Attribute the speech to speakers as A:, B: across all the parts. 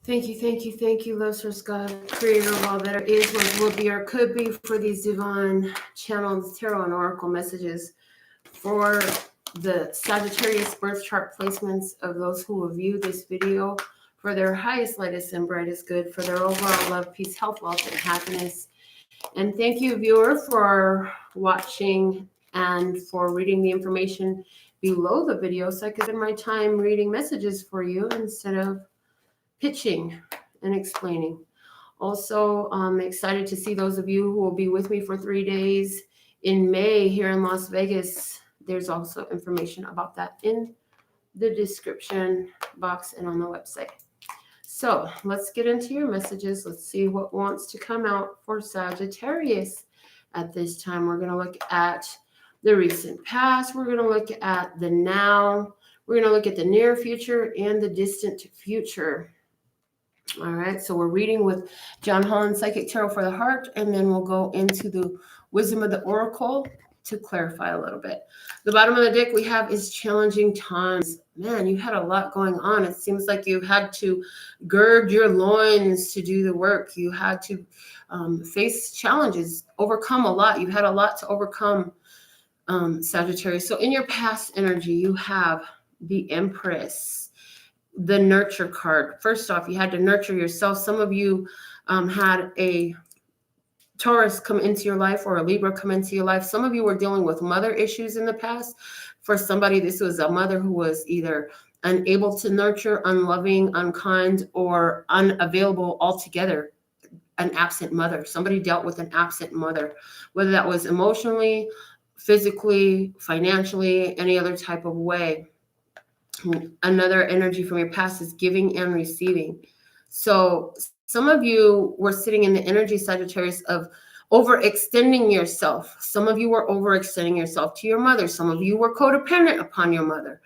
A: Thank you, Love Source God, creator of all that is, was, will be, or could be, for these divine channels, tarot, and oracle messages for the Sagittarius birth chart placements of those who will view this video for their highest, lightest, and brightest good, for their overall love, peace, health, wealth, and happiness. And thank you, viewer, for watching and for reading the information below the video so I could spend my time reading messages for you instead of pitching and explaining. Also, I'm excited to see those of you who will be with me for 3 days in May here in Las Vegas. There's also information about that in the description box and on the website. So let's get into your messages. Let's see what wants to come out for Sagittarius at this time. We're going to look at the recent past. We're going to look at the now. We're going to look at the near future and the distant future. All right, so we're reading with John Holland Psychic Tarot for the Heart, and then we'll go into the Wisdom of the Oracle to clarify a little bit. The bottom of the deck we have is challenging times. Man, you had a lot going on. It seems like you had to gird your loins to do the work. You had to face challenges, overcome a lot. You had a lot to overcome, Sagittarius. So in your past energy, you have the Empress, the nurture card. First off, you had to nurture yourself. Some of you had a Taurus come into your life or a Libra come into your life. Some of you were dealing with mother issues in the past. For somebody, this was a mother who was either unable to nurture, unloving, unkind, or unavailable altogether. An absent mother. Somebody dealt with an absent mother, whether that was emotionally, physically, financially, any other type of way. Another energy from your past is giving and receiving. So some of you were sitting in the energy, Sagittarius, of overextending yourself. Some of you were overextending yourself to your mother. Some of you were codependent upon your mother.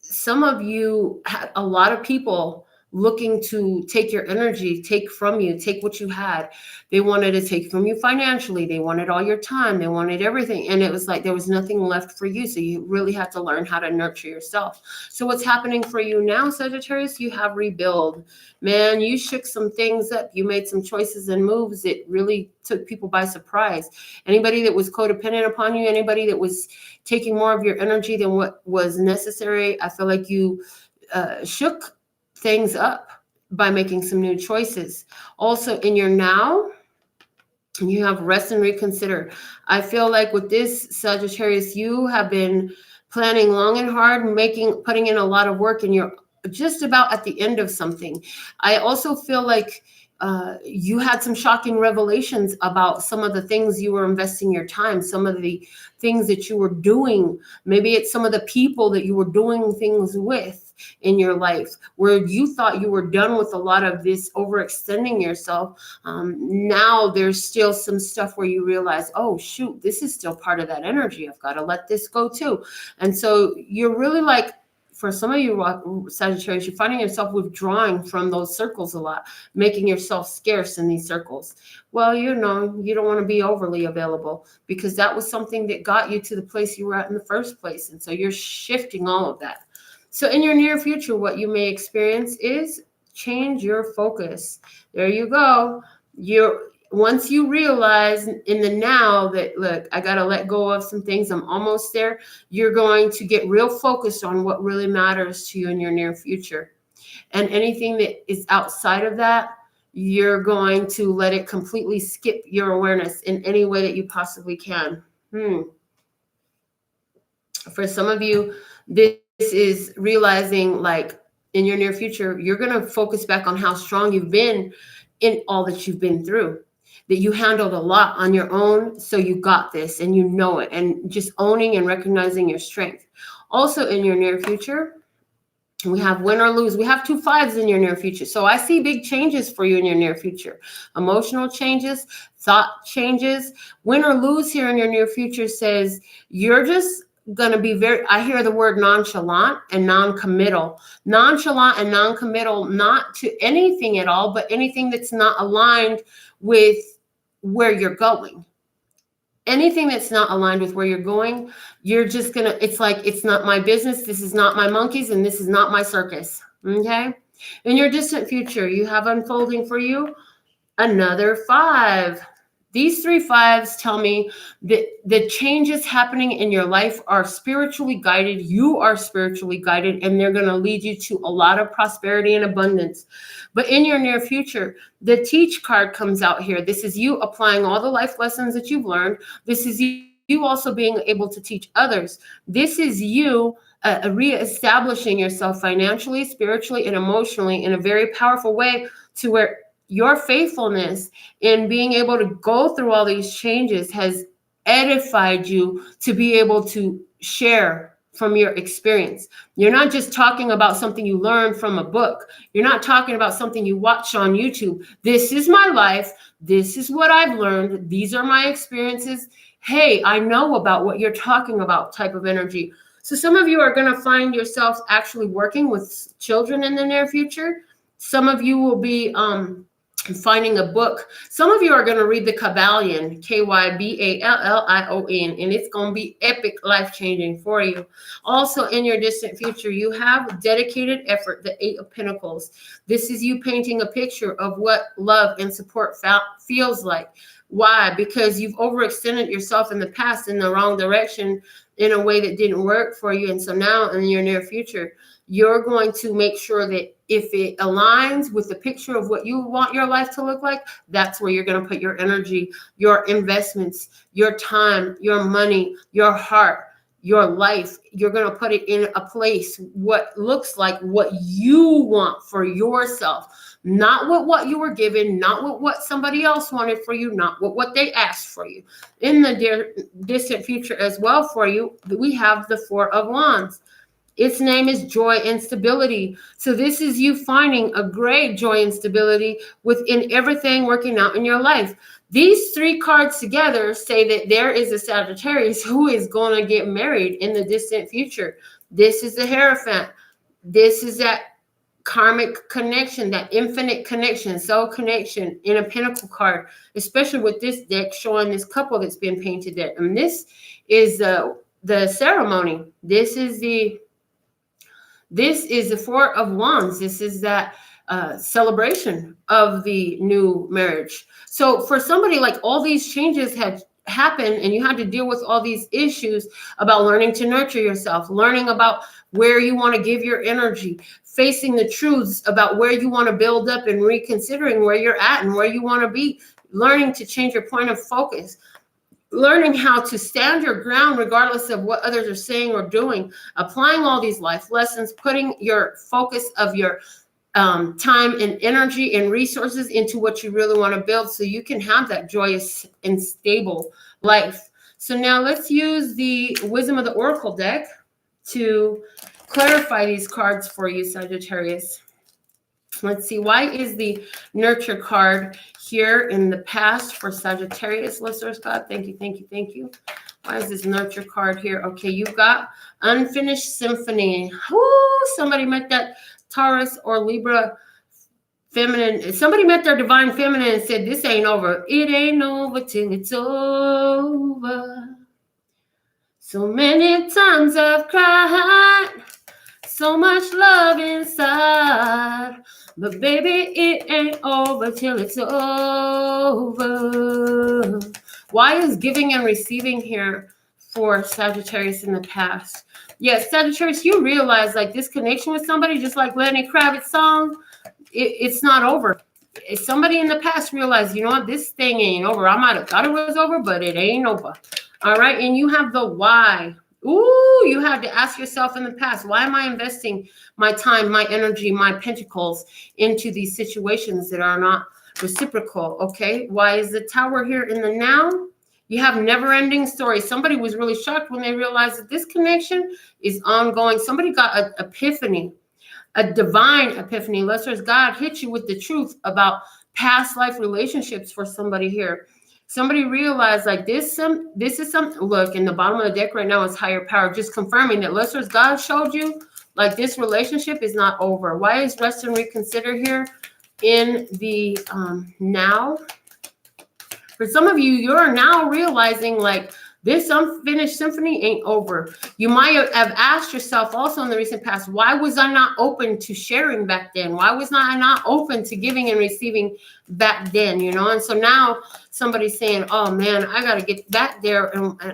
A: Some of you had a lot of people looking to take your energy, take from you, take what you had. They wanted to take from you financially. They wanted all your time. They wanted everything. And it was like there was nothing left for you. So you really had to learn how to nurture yourself. So what's happening for you now, Sagittarius? You have rebuild. Man, you shook some things up. You made some choices and moves that really took people by surprise. Anybody that was codependent upon you, anybody that was taking more of your energy than what was necessary, I feel like you shook things up by making some new choices. Also in your now, you have rest and reconsider. I feel like with this, Sagittarius, you have been planning long and hard, putting in a lot of work, and you're just about at the end of something. I also feel like you had some shocking revelations about some of the things you were investing your time, some of the things that you were doing. Maybe it's some of the people that you were doing things with in your life where you thought you were done with a lot of this overextending yourself. Now there's still some stuff where you realize, oh shoot, this is still part of that energy. I've got to let this go too. And so you're really like, for some of you Sagittarius, you're finding yourself withdrawing from those circles a lot, making yourself scarce in these circles. Well, you know, you don't want to be overly available because that was something that got you to the place you were at in the first place. And so you're shifting all of that. So in your near future, what you may experience is change your focus. There you go. Once you realize in the now that, look, I got to let go of some things, I'm almost there, you're going to get real focused on what really matters to you in your near future. And anything that is outside of that, you're going to let it completely skip your awareness in any way that you possibly can. For some of you, this is realizing, like, in your near future, you're going to focus back on how strong you've been in all that you've been through, that you handled a lot on your own. So you got this and you know it, and just owning and recognizing your strength. Also in your near future, we have win or lose. We have 2 5s in your near future. So I see big changes for you in your near future. Emotional changes, thought changes. Win or lose here in your near future says you're just going to be I hear the word nonchalant and non-committal. Nonchalant and non-committal, not to anything at all, but anything that's not aligned with where you're going. Anything that's not aligned with where you're going, you're just going to, it's like, it's not my business. This is not my monkeys, and this is not my circus. Okay. In your distant future, you have unfolding for you another 5. These 3 5s tell me that the changes happening in your life are spiritually guided. You are spiritually guided, and they're going to lead you to a lot of prosperity and abundance. But in your near future, the teach card comes out here. This is you applying all the life lessons that you've learned. This is you also being able to teach others. This is you reestablishing yourself financially, spiritually, and emotionally in a very powerful way, to where your faithfulness in being able to go through all these changes has edified you to be able to share from your experience. You're not just talking about something you learned from a book. You're not talking about something you watched on YouTube. This is my life. This is what I've learned. These are my experiences. Hey, I know about what you're talking about type of energy. So some of you are going to find yourselves actually working with children in the near future. Some of you will be finding a book. Some of you are going to read the Kybalion, Kybalion, and it's going to be epic, life-changing for you. Also, in your distant future, you have dedicated effort, the 8 of Pentacles. This is you painting a picture of what love and support feels like. Why? Because you've overextended yourself in the past in the wrong direction in a way that didn't work for you. And so now in your near future, you're going to make sure that if it aligns with the picture of what you want your life to look like, that's where you're going to put your energy, your investments, your time, your money, your heart, your life. You're going to put it in a place what looks like what you want for yourself, not what you were given, not what somebody else wanted for you, not what they asked for you. In the distant future as well for you, we have the 4 of Wands. Its name is joy and stability. So this is you finding a great joy and stability within everything working out in your life. These 3 cards together say that there is a Sagittarius who is going to get married in the distant future. This is the Hierophant. This is that karmic connection, that infinite connection, soul connection in a Pentacle card, especially with this deck showing this couple that's been painted there. And this is the ceremony. This is the 4 of Wands. This is that celebration of the new marriage. So for somebody, like, all these changes had happened and you had to deal with all these issues about learning to nurture yourself, learning about where you want to give your energy, facing the truths about where you want to build up and reconsidering where you're at and where you want to be, learning to change your point of focus, learning how to stand your ground regardless of what others are saying or doing, applying all these life lessons, putting your focus of your time and energy and resources into what you really want to build so you can have that joyous and stable life. So now let's use the Wisdom of the Oracle deck to clarify these cards for you, Sagittarius. Let's see, why is the nurture card here in the past for Sagittarius? Listeners, God, thank you, thank you, thank you. Why is this nurture card here? Okay, you've got unfinished symphony. Woo, somebody met that Taurus or Libra feminine. Somebody met their divine feminine and said, this ain't over. It ain't over till it's over. So many times I've cried, so much love inside, but baby, it ain't over till it's over. Why is giving and receiving here for Sagittarius in the past? Yes, Sagittarius, you realize, like, this connection with somebody, just like Lenny Kravitz's song, it's not over. If somebody in the past realized, you know what, this thing ain't over. I might have thought it was over, but it ain't over. All right, and you have the why. Ooh, you had to ask yourself in the past, why am I investing my time, my energy, my pentacles into these situations that are not reciprocal? Okay, why is the Tower here in the now? You have never-ending stories. Somebody was really shocked when they realized that this connection is ongoing. Somebody got an epiphany, a divine epiphany. Listeners, God hit you with the truth about past life relationships for somebody here. Somebody realized, like, this is something. Look, in the bottom of the deck right now is higher power, just confirming that, listeners, God showed you, like, this relationship is not over. Why is rest and reconsider here in the now? For some of you, you're now realizing, like, This unfinished symphony ain't over. You might have asked yourself also in the recent past, why was I not open to sharing back then? Why was I not open to giving and receiving back then, you know? And so now somebody's saying, oh man, I got to get back there.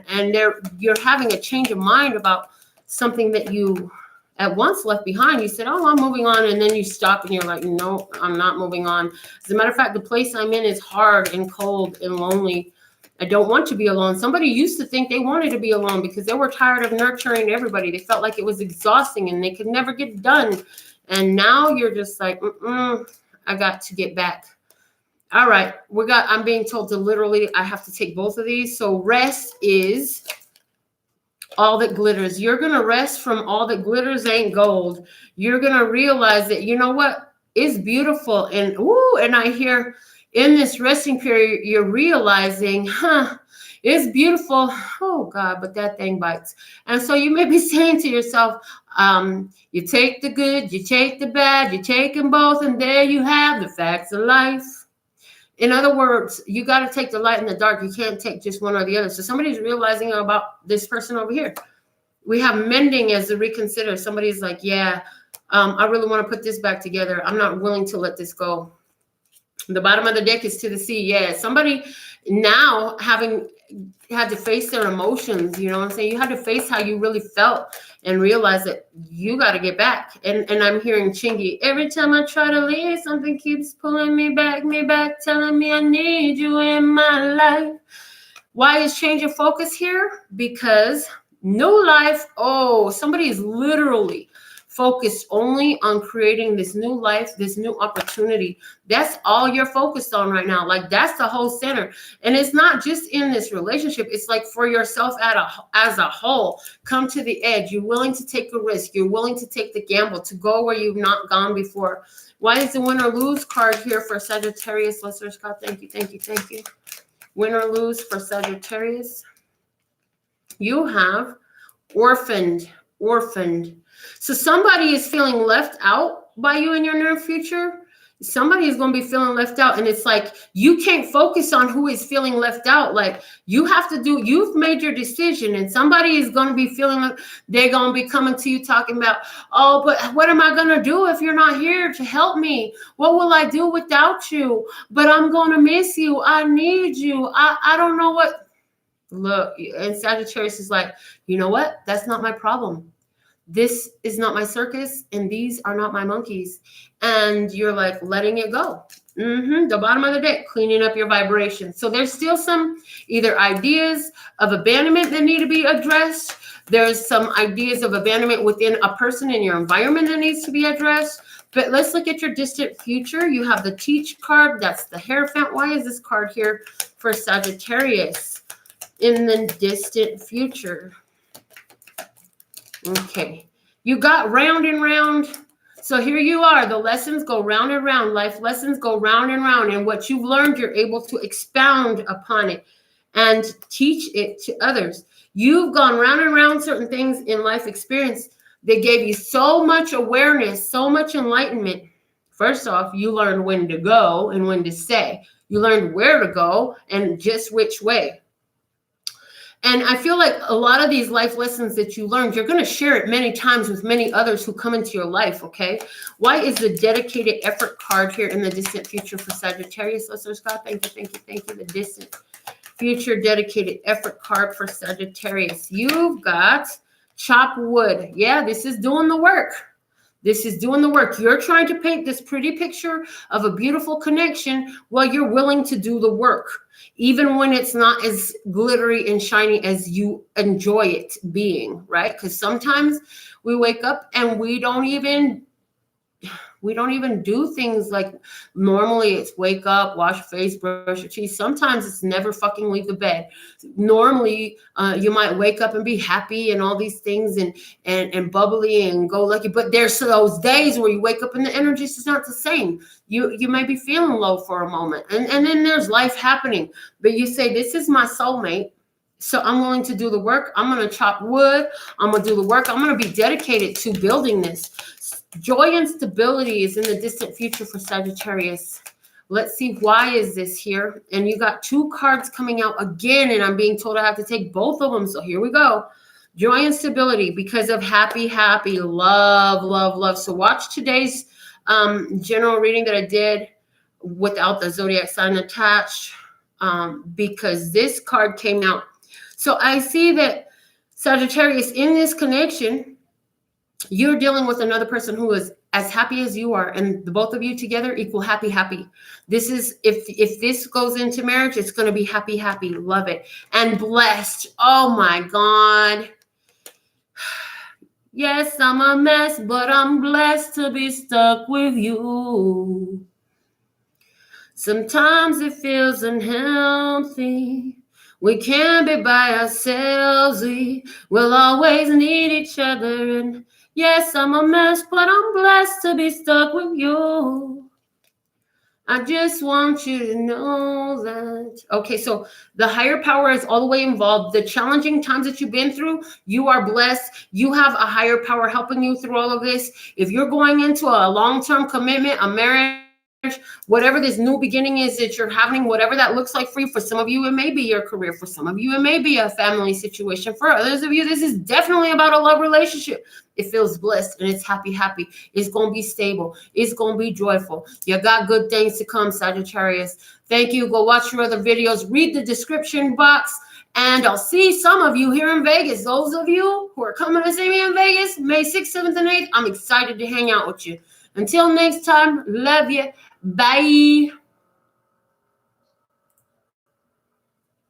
A: And you're having a change of mind about something that you at once left behind. You said, oh, I'm moving on. And then you stop and you're like, no, I'm not moving on. As a matter of fact, the place I'm in is hard and cold and lonely. I don't want to be alone. Somebody used to think they wanted to be alone because they were tired of nurturing everybody. They felt like it was exhausting and they could never get done. And now you're just like, I got to get back. All right. I'm being told to literally, I have to take both of these. So rest is all that glitters. You're going to rest from all that glitters ain't gold. You're going to realize that, you know what, is beautiful. And I hear in this resting period, you're realizing, it's beautiful. Oh God, but that thing bites. And so you may be saying to yourself, you take the good, you take the bad, you take them both. And there you have the facts of life. In other words, you got to take the light and the dark. You can't take just one or the other. So somebody's realizing about this person over here. We have mending as the reconsider. Somebody's like, yeah, I really want to put this back together. I'm not willing to let this go. The bottom of the deck is to the sea. Yeah, somebody now having had to face their emotions, you know what I'm saying? You had to face how you really felt and realize that you got to get back. And I'm hearing Chingy, every time I try to leave, something keeps pulling me back, telling me I need you in my life. Why is change of focus here? Because new life, somebody is literally focused only on creating this new life, this new opportunity. That's all you're focused on right now. Like that's the whole center. And it's not just in this relationship. It's like for yourself as a whole. Come to the edge. You're willing to take a risk. You're willing to take the gamble, to go where you've not gone before. Why is the win or lose card here for Sagittarius? Lesser Scott, thank you. Win or lose for Sagittarius. You have orphaned. So somebody is feeling left out by you in your near future. Somebody is going to be feeling left out. And it's like, you can't focus on who is feeling left out. Like you've made your decision and somebody is going to be feeling like they're going to be coming to you talking about, oh, but what am I going to do if you're not here to help me? What will I do without you? But I'm going to miss you. I need you. I don't know what. Look, and Sagittarius is like, you know what? That's not my problem. This is not my circus, and these are not my monkeys. And you're like letting it go. The bottom of the deck, cleaning up your vibration. So there's still some either ideas of abandonment that need to be addressed. There's some ideas of abandonment within a person in your environment that needs to be addressed. But let's look at your distant future. You have the Teach card. That's the Hierophant. Why is this card here for Sagittarius in the distant future? Okay, you got round and round. So here you are. The lessons go round and round. Life lessons go round and round. And what you've learned, you're able to expound upon it and teach it to others. You've gone round and round certain things in life experience that gave you so much awareness, so much enlightenment. First off, you learned when to go and when to stay. You learned where to go and just which way. And I feel like a lot of these life lessons that you learned, you're going to share it many times with many others who come into your life, okay? Why is the dedicated effort card here in the distant future for Sagittarius? Lesser Scott, thank you. The distant future dedicated effort card for Sagittarius. You've got chop wood. Yeah, this is doing the work. You're trying to paint this pretty picture of a beautiful connection while you're willing to do the work, even when it's not as glittery and shiny as you enjoy it being, right? Because sometimes we wake up and we don't even do things like normally it's wake up, wash your face, brush your teeth. Sometimes it's never fucking leave the bed. Normally, you might wake up and be happy and all these things and bubbly and go lucky. But there's those days where you wake up and the energy is just not the same. You may be feeling low for a moment. And then there's life happening. But you say, this is my soulmate. So I'm willing to do the work. I'm going to chop wood. I'm going to do the work. I'm going to be dedicated to building this. Joy and stability is in the distant future for Sagittarius. Let's see, why is this here? And you got 2 cards coming out again, and I'm being told I have to take both of them. So here we go. Joy and stability because of happy, happy, love, love, love. So watch today's general reading that I did without the zodiac sign attached, because this card came out. So I see that Sagittarius, in this connection, you're dealing with another person who is as happy as you are, and the both of you together equal happy, happy. This is, if this goes into marriage, it's going to be happy, happy, love it, and blessed. Oh my God. Yes, I'm a mess, but I'm blessed to be stuck with you. Sometimes it feels unhealthy. We can't be by ourselves. We will always need each other. And yes, I'm a mess, but I'm blessed to be stuck with you. I just want you to know that. Okay, so the higher power is all the way involved. The challenging times that you've been through, you are blessed. You have a higher power helping you through all of this. If you're going into a long-term commitment, a marriage, whatever this new beginning is that you're having, whatever that looks like for you. For some of you, it may be your career. For some of you, it may be a family situation. For others of you, this is definitely about a love relationship. It feels blessed and it's happy, happy. It's going to be stable. It's going to be joyful. You got good things to come, Sagittarius. Thank you. Go watch your other videos. Read the description box. And I'll see some of you here in Vegas. Those of you who are coming to see me in Vegas, May 6th, 7th, and 8th, I'm excited to hang out with you. Until next time, love you. Bye.